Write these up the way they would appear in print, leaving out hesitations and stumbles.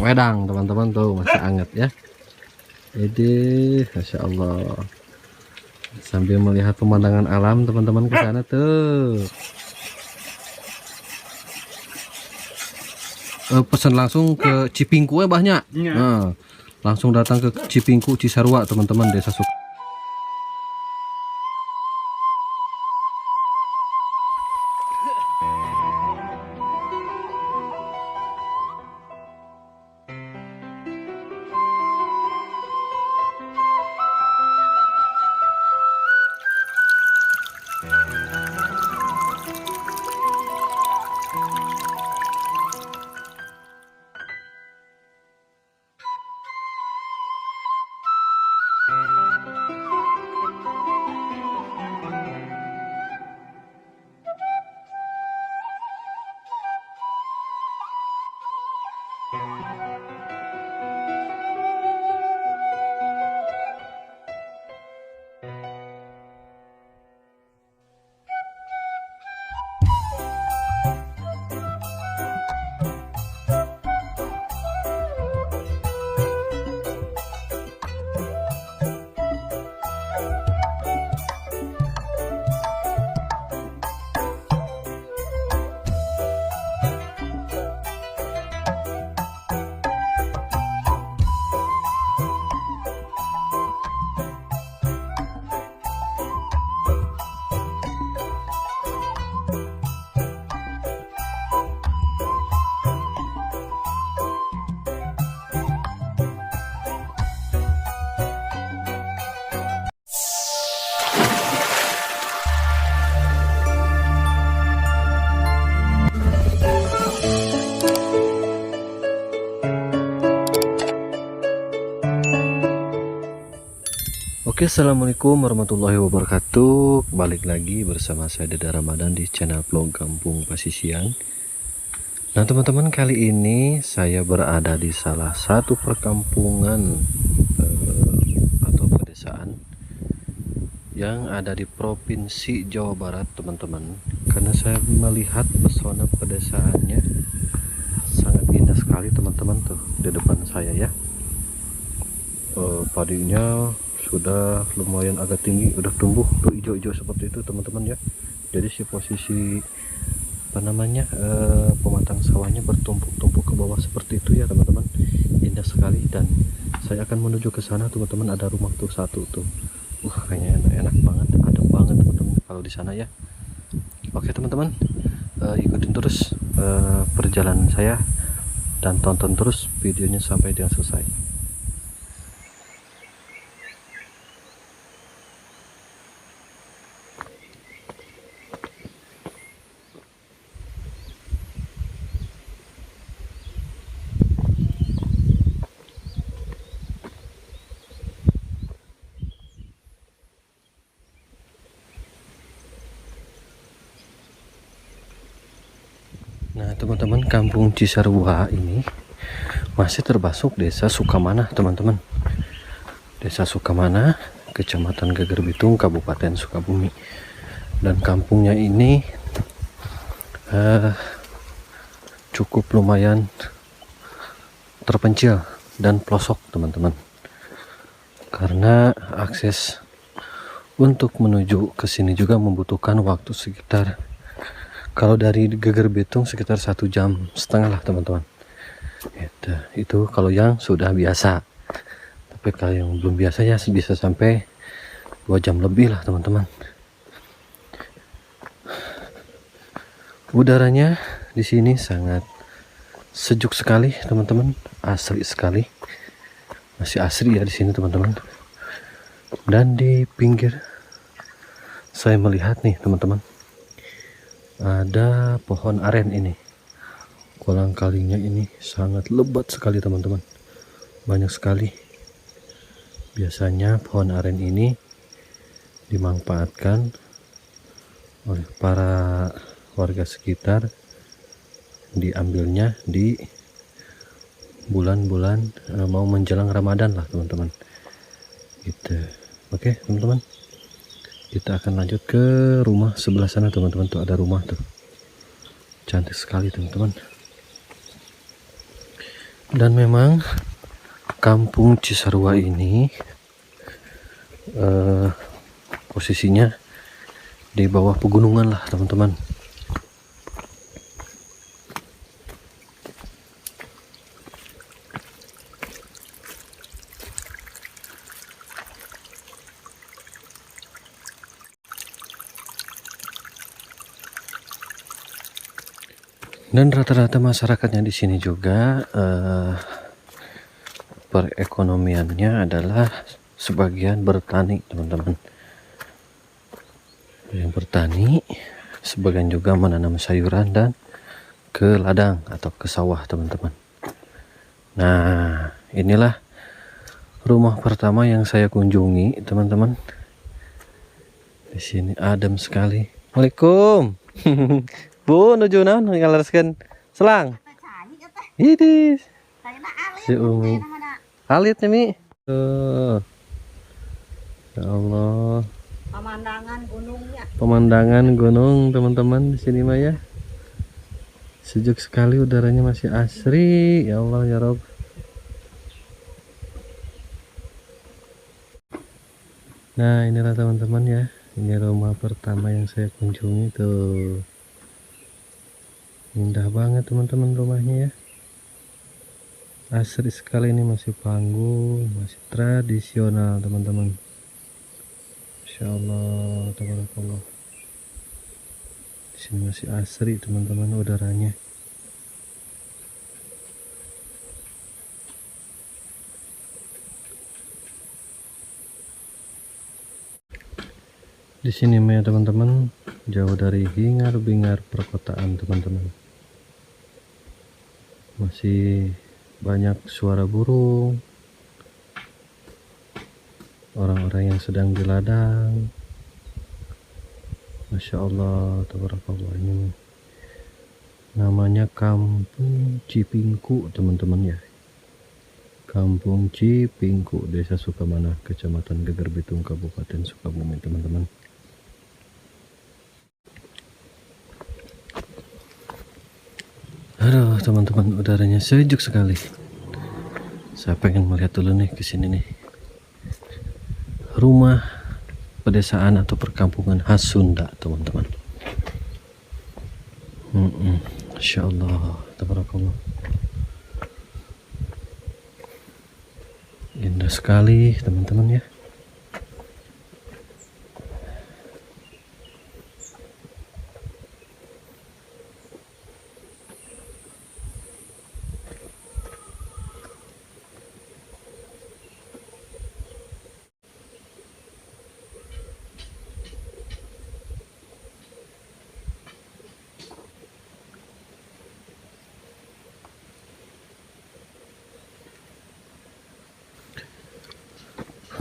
wedang teman-teman, tuh masih anget ya. Jadi Masya Allah, sambil melihat pemandangan alam teman-teman ke sana tuh. Pesan langsung ke Cipingku ya banyak. Nah, langsung datang ke Cipingku Cisarua teman-teman, Desa Suka. Oke, assalamualaikum warahmatullahi wabarakatuh. Balik lagi bersama saya Deda Ramadan di channel vlog Kampung Pasisian. Nah teman-teman, kali ini saya berada di salah satu perkampungan atau pedesaan yang ada di Provinsi Jawa Barat teman-teman. Karena saya melihat pesona pedesaannya sangat indah sekali teman-teman, tuh di depan saya ya. Padinya sudah lumayan agak tinggi, udah tumbuh tuh hijau-hijau seperti itu teman-teman ya. Jadi si posisi apa namanya pematang sawahnya bertumpuk-tumpuk ke bawah seperti itu ya teman-teman, indah sekali. Dan saya akan menuju ke sana teman-teman. Ada rumah tuh satu tuh, kayaknya enak banget, adem banget teman-teman kalau di sana ya. Oke teman-teman, ikutin terus perjalanan saya dan tonton terus videonya sampai dengan selesai. Nah teman-teman, kampung Cisarua ini masih termasuk desa Sukamana teman-teman. Desa Sukamana, Kecamatan Geger Bitung, Kabupaten Sukabumi. Dan kampungnya ini cukup lumayan terpencil dan pelosok teman-teman, karena akses untuk menuju ke sini juga membutuhkan waktu sekitar, kalau dari Geger Bitung sekitar 1,5 jam lah teman-teman. Itu kalau yang sudah biasa. Tapi kalau yang belum biasa ya bisa sampai 2 jam lebih lah teman-teman. Udaranya di sini sangat sejuk sekali teman-teman, asri sekali. Masih asri ya di sini teman-teman. Dan di pinggir saya melihat nih teman-teman, ada pohon aren ini. Kolang kalinya ini sangat lebat sekali teman-teman, banyak sekali. Biasanya pohon aren ini dimanfaatkan oleh para warga sekitar, diambilnya di bulan-bulan mau menjelang Ramadan lah teman-teman gitu. Oke teman-teman, kita akan lanjut ke rumah sebelah sana teman-teman. Tuh ada rumah tuh, cantik sekali teman-teman. Dan memang kampung Cisarua ini posisinya di bawah pegunungan lah teman-teman. Dan rata-rata masyarakatnya di sini juga perekonomiannya adalah sebagian bertani teman-teman. Yang bertani, sebagian juga menanam sayuran dan ke ladang atau ke sawah teman-teman. Nah, inilah rumah pertama yang saya kunjungi teman-teman. Di sini adem sekali. Waalaikumsalam. Bu, nuju naon ngaleraskeun selang. Idis. Si Umi. Alit nih, Mi. Ya Allah. Pemandangan gunungnya. Pemandangan gunung teman-teman di sini mah ya. Sejuk sekali, udaranya masih asri. Ya Allah ya Rob. Nah, inilah teman-teman ya. Ini rumah pertama yang saya kunjungi tuh. Indah banget teman-teman rumahnya ya. Asri sekali, ini masih panggung, masih tradisional teman-teman. Masya Allah, tabarakallah. Di sini masih asri teman-teman udaranya. Di sini ya teman-teman, jauh dari hingar-bingar perkotaan teman-teman. Masih banyak suara burung, orang-orang yang sedang di ladang. Masya Allah, tabarakallah. Ini namanya Kampung Cipingku teman-teman ya. Kampung Cipingku, Desa Sukamana, Kecamatan Geger Bitung, Kabupaten Sukabumi teman-teman. Aduh teman-teman, udaranya sejuk sekali. Saya pengen melihat dulu nih ke sini nih. Rumah pedesaan atau perkampungan khas Sunda teman-teman. Masya Allah, tabarakallah. Indah sekali teman-teman ya.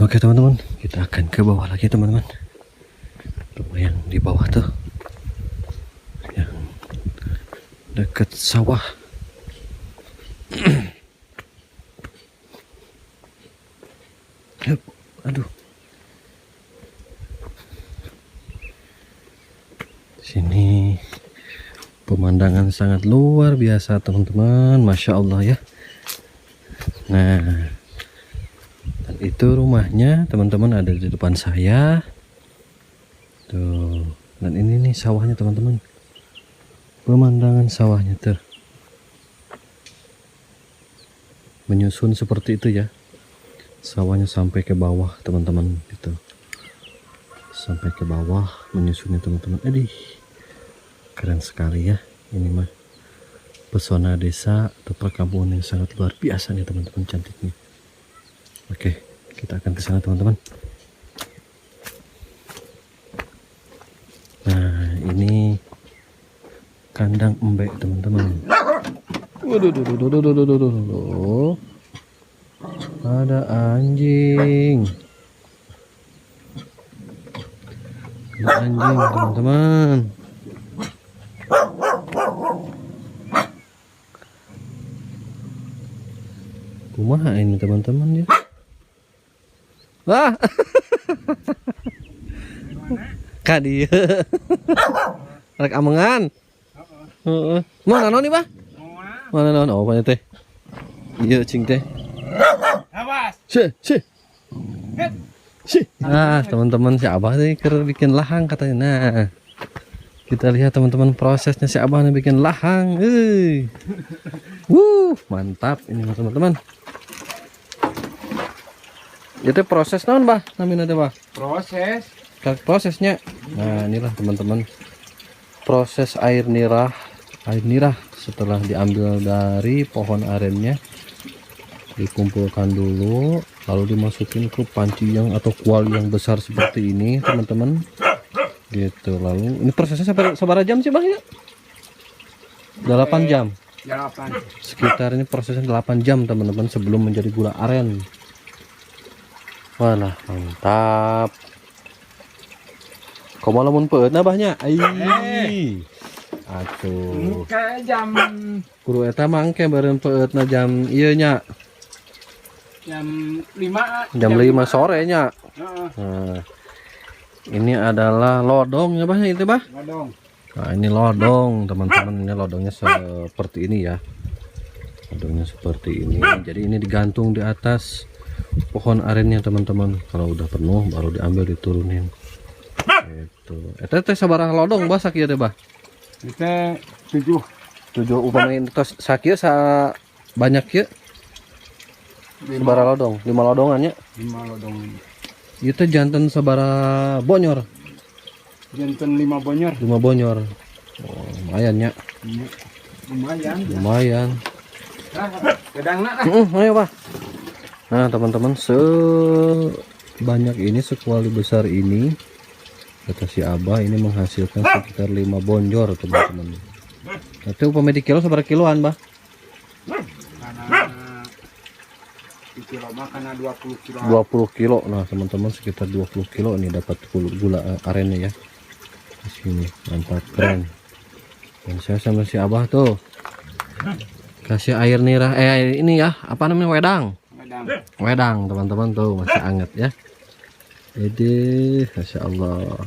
Oke teman-teman, kita akan ke bawah lagi teman-teman. Rumah yang di bawah tuh, yang dekat sawah. Aduh. Sini pemandangan sangat luar biasa teman-teman, Masya Allah ya. Nah, dan itu rumahnya teman-teman ada di depan saya tuh. Dan ini nih sawahnya teman-teman, pemandangan sawahnya tuh menyusun seperti itu ya. Sawahnya sampai ke bawah teman-teman, gitu, sampai ke bawah menyusunnya teman-teman. Aduh, keren sekali ya. Ini mah pesona desa atau perkampungan yang sangat luar biasa nih teman-teman, cantiknya. Oke, kita akan ke sana teman-teman. Nah, ini kandang embek teman-teman. Waduh, ada anjing. Ada anjing teman-teman. Kumaha ini teman-teman ya. Wah. Kadi. Rek amengan. Heeh. Mana non nih, Pak? Mana non? Oh, teh. Iya cing teh. Awas. Nah teman-teman si Abah nih bikin lahang katanya. Nah kita lihat teman-teman prosesnya si Abah nih bikin lahang. Mantap ini teman-teman. Itu proses naon bah namanya teh bah? Prosesnya. Nah inilah teman-teman proses air nirah setelah diambil dari pohon arennya dikumpulkan dulu lalu dimasukin ke panci yang atau kuali yang besar seperti ini teman-teman gitu. Lalu ini prosesnya sabar jam sih bang ya? 8 jam. 8. Sekitar ini prosesnya 8 jam teman-teman sebelum menjadi gula aren. Walah mantap. Kau lamun peut nabahnya. Atuh. Kayak jam Kudu eta mangke bareng peutna jam ieu nya. jam 5. Jam 5 sore nya. Heeh. Nah, ini adalah lodong ya Bah itu Bah. Lodong. Nah, ini lodong teman-teman, ini lodongnya seperti ini ya. Lodongnya seperti ini. Jadi ini digantung di atas pohon arennya teman-teman. Kalau udah penuh baru diambil diturunin. Gitu. Eta teh sabaraha lodong Bah sakieu teh Bah? Kita 7 upamain tos sakieu sa banyak kieu? Sabaraha lodong? 5 lodongannya. 5 lodong. Ieu teh janten sabaraha bonyor? Jantan 5 bonyor. 5 bonyor. Oh, lumayan ya. Lumayan. Nah, gedangna lah. Ayo Pak. Nah teman-teman sebanyak ini sekuali besar ini kata si Abah ini menghasilkan sekitar 5 bonjor teman-teman. Itu upamanya di kilo seberapa kiloan Bah? Karena di kilo mah karena 20 kilo. 20 kilo. Nah teman-teman sekitar 20 kilo nih dapat gula arennya ya. Di sini mantap keren. Dan saya sama si Abah tuh kasih air nirah air ini ya apa namanya wedang teman-teman tuh masih anget ya. Jadi Masya Allah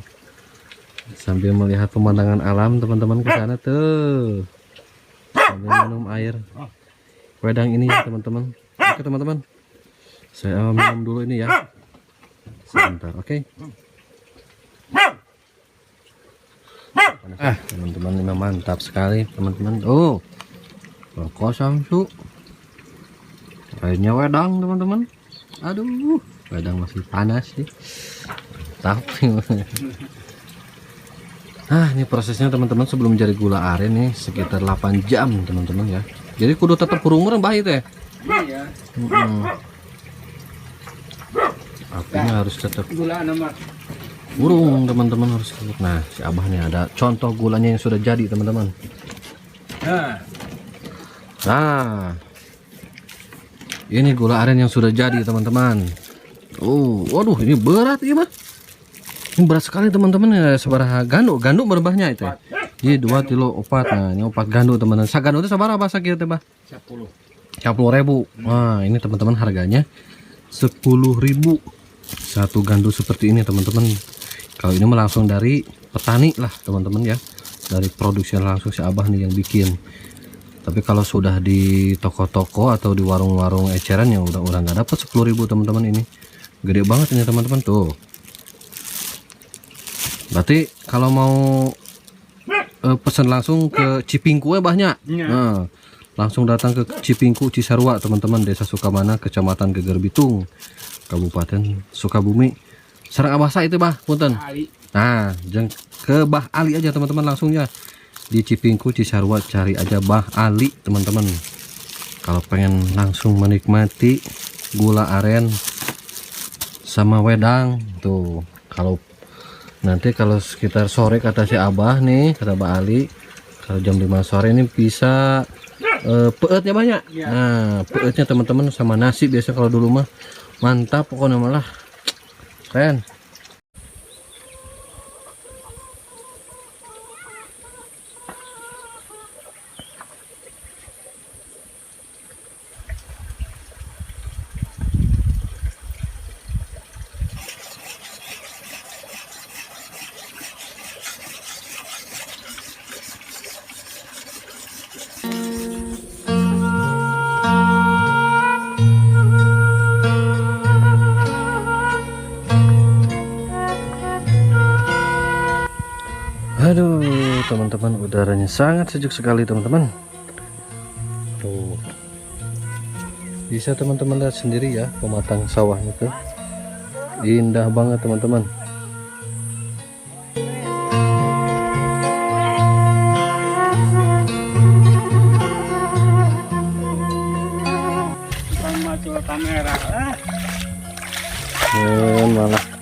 sambil melihat pemandangan alam teman-teman ke sana tuh sambil minum air wedang ini ya teman-teman. Oke teman-teman saya minum dulu ini ya sebentar. Oke. Teman-teman ini mantap sekali teman-teman. Oh kosong su airnya wedang teman-teman. Aduh wedang masih panas sih tapi ini prosesnya teman-teman sebelum menjadi gula aren nih sekitar 8 jam teman-teman ya. Jadi kudu tetap kurung-kurung bah itu ya. Iya. Apinya harus tetap Gula nomor. kurung teman-teman harus tetap. Nah si Abah nih ada contoh gulanya yang sudah jadi teman-teman. Nah ini gula aren yang sudah jadi teman-teman. Waduh ini berat ya Bah. Ini berat sekali teman-teman ya. Sabaraha ganduk berbahnya itu. Ini 2 kilo opat. Nah ini opat ganduk teman-teman. Saganduk itu sabaraha bahasa kita Bah? 10.000. Wah ini teman-teman harganya 10.000 satu ganduk seperti ini teman-teman. Kalau ini mah langsung dari petani lah teman-teman ya. Dari produksi langsung si Abah nih yang bikin. Tapi kalau sudah di toko-toko atau di warung-warung eceran ya udah nggak dapat 10.000 teman-teman. Ini gede banget ini teman-teman tuh. Berarti kalau mau pesan langsung ke Cipingku ya Bahnya. Nah, langsung datang ke Cipingku Cisarua teman-teman, Desa Sukamana, Kecamatan Geger Bitung, Kabupaten Sukabumi. Sareng Abah itu Bah, punten. Nah, jangan ke Bah Ali aja teman-teman langsungnya. Di Cipingku Cisarua cari aja Bah Ali teman-teman. Kalau pengen langsung menikmati gula aren sama wedang tuh. Kalau nanti kalau sekitar sore kata si Abah nih, kata Bah Ali, kalau jam 5 sore ini bisa peutnya banyak. Nah peutnya teman-teman sama nasi biasa kalau dulu mah mantap pokoknya malah keren. Aduh, teman-teman, udaranya sangat sejuk sekali, teman-teman. Tuh. Bisa teman-teman lihat sendiri ya, pematang sawahnya tuh. Indah banget, teman-teman. Maju kamera. Malah.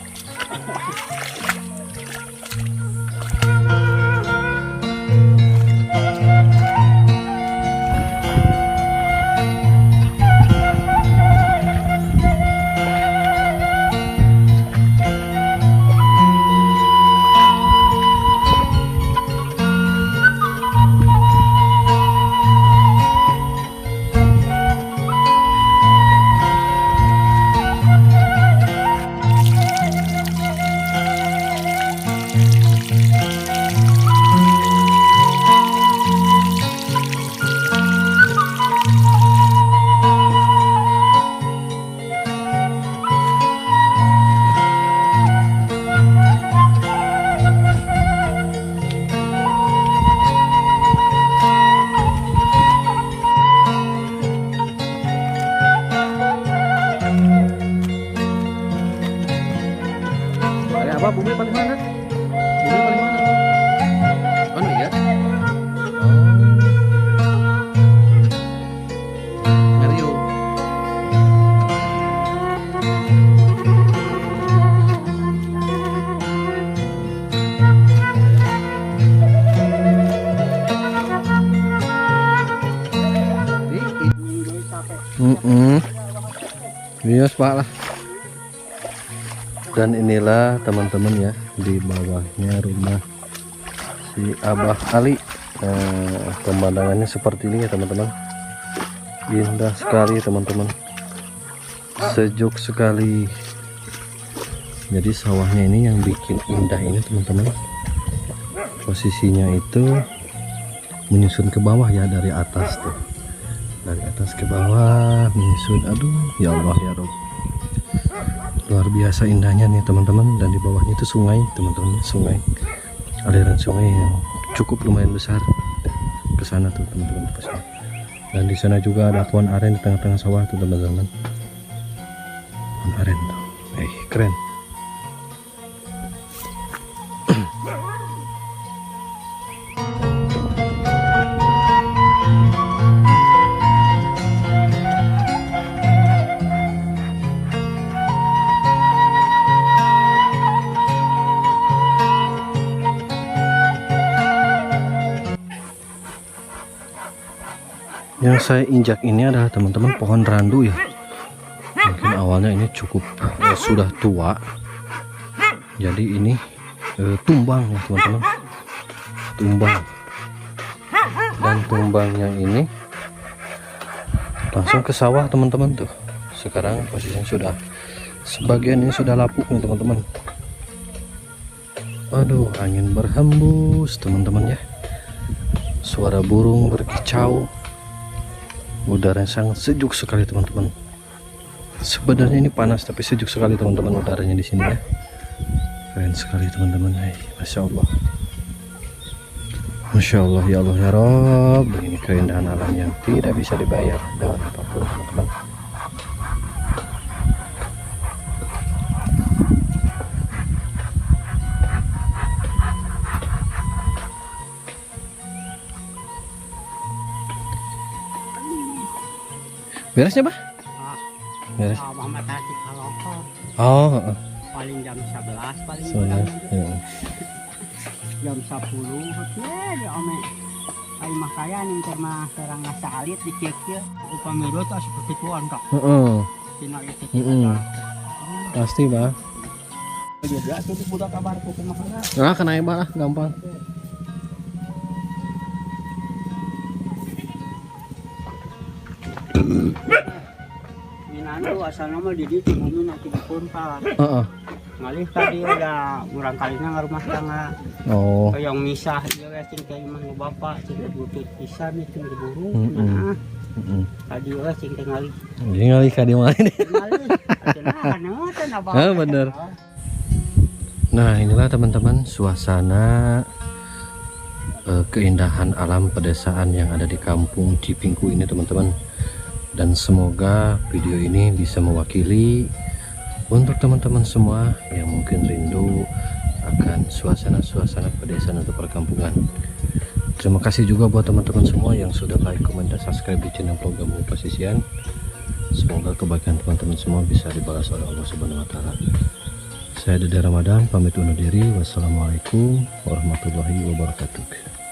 Apa bumi paling mana? Bumi paling mana? Oh iya. Mario. Iya, Pak lah. Dan inilah teman-teman ya, di bawahnya rumah si Abah Ali. Pemandangannya seperti ini ya teman-teman. Indah sekali teman-teman, sejuk sekali. Jadi sawahnya ini yang bikin indah ini teman-teman. Posisinya itu menyusun ke bawah ya, dari atas tuh, dari atas ke bawah menyusun. Aduh ya Allah ya Rob, luar biasa indahnya nih teman-teman. Dan di bawahnya itu sungai teman-teman, sungai, aliran sungai yang cukup lumayan besar ke sana tuh teman-teman. Dan di sana juga ada pohon aren di tengah-tengah sawah tuh teman-teman, pohon aren tuh, keren. Yang saya injak ini adalah teman-teman pohon randu ya. Mungkin awalnya ini cukup sudah tua, jadi ini tumbang ya teman-teman, tumbang. Dan tumbangnya ini langsung ke sawah teman-teman tuh. Sekarang posisinya sudah sebagian ini sudah lapuk nih teman-teman. Aduh, angin berhembus teman-teman ya, suara burung berkicau. Udara sangat sejuk sekali teman-teman. Sebenarnya ini panas tapi sejuk sekali teman-teman udaranya di sini ya. Keren sekali teman-teman. Masya Allah, Masya Allah ya Allah ya Rob. Ini keindahan alam yang tidak bisa dibayar dengan apapun teman-teman. Beresnya Pak? Beres. Oh, Paling jam 11 paling soalnya jam 10 ya ome. Ay makaya ning mah serang ngasa alit dicek ya. Upamiro ta seperti tuan kak. Tina itu. Pasti Pak. Dia tuh budak kabar ku kemana. Nah, kena Pak lah, gampang. Minanu asal nama di dieu bumi nanti dipuntal. Ngalih tadi udah murang kalinya ngarumah tangga. Oh. Yang misah ieu we cing teh imah bapak cing butut pisan cing diburu. Tadi we cing teh ngalih. Jadi ngalih ka dieu mah ini. Ngalih. Cenah teh bener. Nah, inilah teman-teman suasana keindahan alam pedesaan yang ada di kampung Cipingku ini teman-teman. Dan semoga video ini bisa mewakili untuk teman-teman semua yang mungkin rindu akan suasana-suasana pedesaan atau perkampungan. Terima kasih juga buat teman-teman semua yang sudah like, komen, dan subscribe di channel vlog Gambung Pasisian. Semoga kebaikan teman-teman semua bisa dibalas oleh Allah Subhanahu wa Ta'ala. Saya Dede Ramadan pamit undur diri. Wassalamualaikum warahmatullahi wabarakatuh.